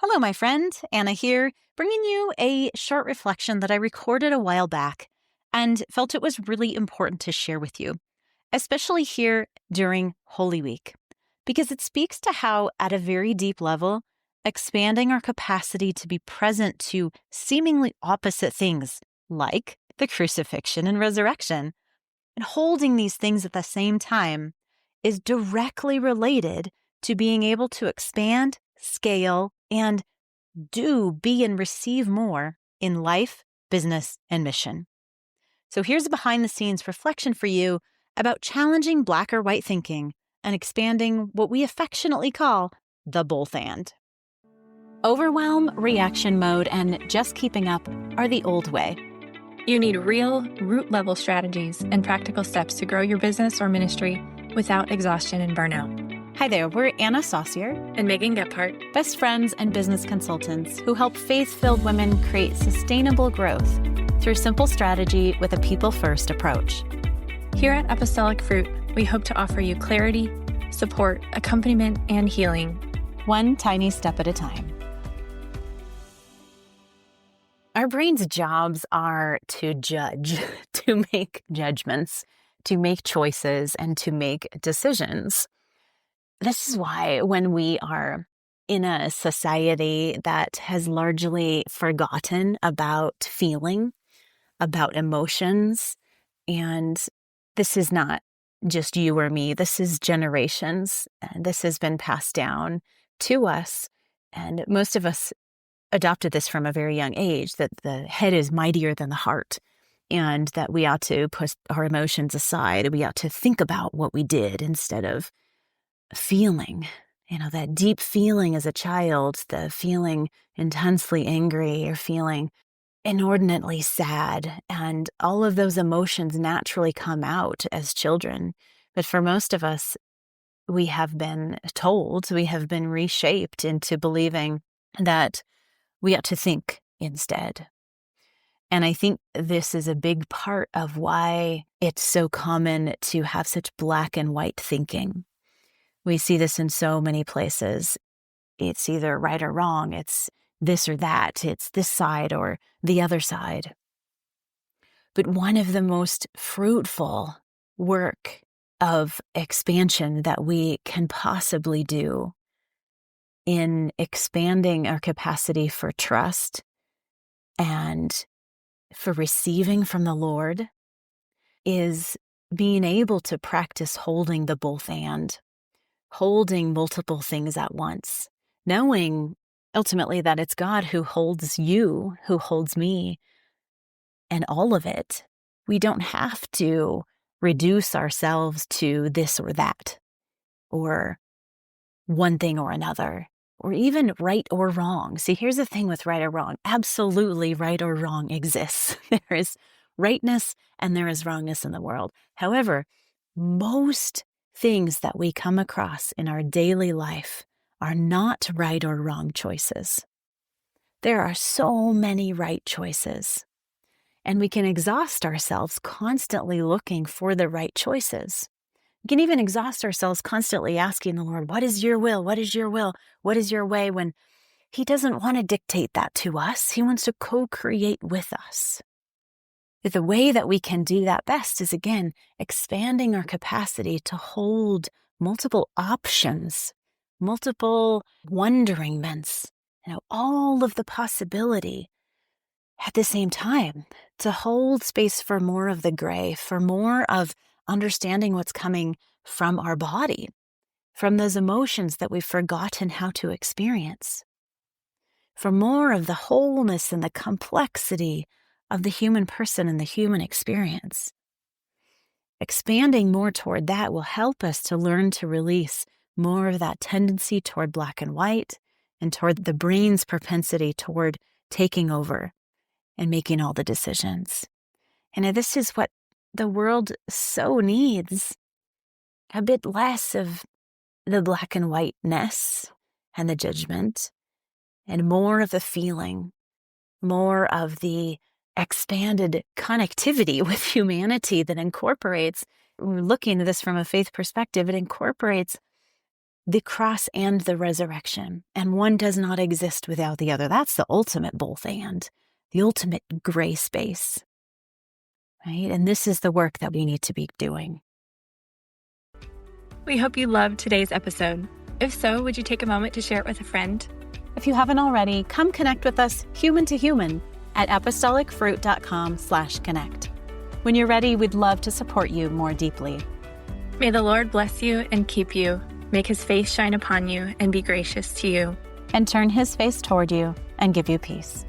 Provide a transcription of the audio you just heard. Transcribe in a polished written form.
Hello, my friend. Anna here, bringing you a short reflection that I recorded a while back and felt it was really important to share with you, especially here during Holy Week, because it speaks to how, at a very deep level, expanding our capacity to be present to seemingly opposite things, like the crucifixion and resurrection, and holding these things at the same time, is directly related to being able to expand, scale, and be and receive more in life, business, and mission. So here's a behind the scenes reflection for you about challenging black or white thinking and expanding what we affectionately call the both and. Overwhelm, reaction mode, and just keeping up are the old way. You need real, root-level strategies and practical steps to grow your business or ministry without exhaustion and burnout. Hi there, we're Anna Saucier And Megan Gephardt, best friends and business consultants who help faith-filled women create sustainable growth through simple strategy with a people-first approach. Here at Apostolic Fruit, we hope to offer you clarity, support, accompaniment, and healing, one tiny step at a time. Our brain's jobs are to judge, to make judgments, to make choices, and to make decisions. This is why when we are in a society that has largely forgotten about feeling, about emotions, and this is not just you or me, this is generations, and this has been passed down to us, and most of us adopted this from a very young age, that the head is mightier than the heart, and that we ought to put our emotions aside. We ought to think about what we did instead of feeling, that deep feeling as a child, the feeling intensely angry or feeling inordinately sad. And all of those emotions naturally come out as children. But for most of us, we have been told, we have been reshaped into believing that we ought to think instead. And I think this is a big part of why it's so common to have such black and white thinking. We see this in so many places. It's either right or wrong. It's this or that. It's this side or the other side. But one of the most fruitful work of expansion that we can possibly do in expanding our capacity for trust and for receiving from the Lord is being able to practice holding the both and, holding multiple things at once, knowing ultimately that it's God who holds you, who holds me, and all of it. We don't have to reduce ourselves to this or that, or one thing or another, or even right or wrong. See, here's the thing with right or wrong. Absolutely right or wrong exists. There is rightness and there is wrongness in the world. However, most things that we come across in our daily life are not right or wrong choices. There are so many right choices, and we can exhaust ourselves constantly looking for the right choices. We can even exhaust ourselves constantly asking the Lord, what is your will? What is your will? What is your way? When He doesn't want to dictate that to us. He wants to co-create with us. But the way that we can do that best is, again, expanding our capacity to hold multiple options, multiple wonderingments, all of the possibility at the same time, to hold space for more of the gray, for more of understanding what's coming from our body, from those emotions that we've forgotten how to experience, for more of the wholeness and the complexity of the human person and the human experience. Expanding more toward that will help us to learn to release more of that tendency toward black and white and toward the brain's propensity toward taking over and making all the decisions. And this is what the world so needs. A bit less of the black and whiteness and the judgment, and more of the feeling, more of the expanded connectivity with humanity that incorporates, we're looking at this from a faith perspective, it incorporates the cross and the resurrection, and one does not exist without the other. That's the ultimate both and, the ultimate grace base, right? And this is the work that we need to be doing. We hope you loved today's episode. If so, would you take a moment to share it with a friend? If you haven't already, come connect with us human to human at apostolicfruit.com/connect. When you're ready, we'd love to support you more deeply. May the Lord bless you and keep you, make his face shine upon you and be gracious to you, And turn his face toward you and give you peace.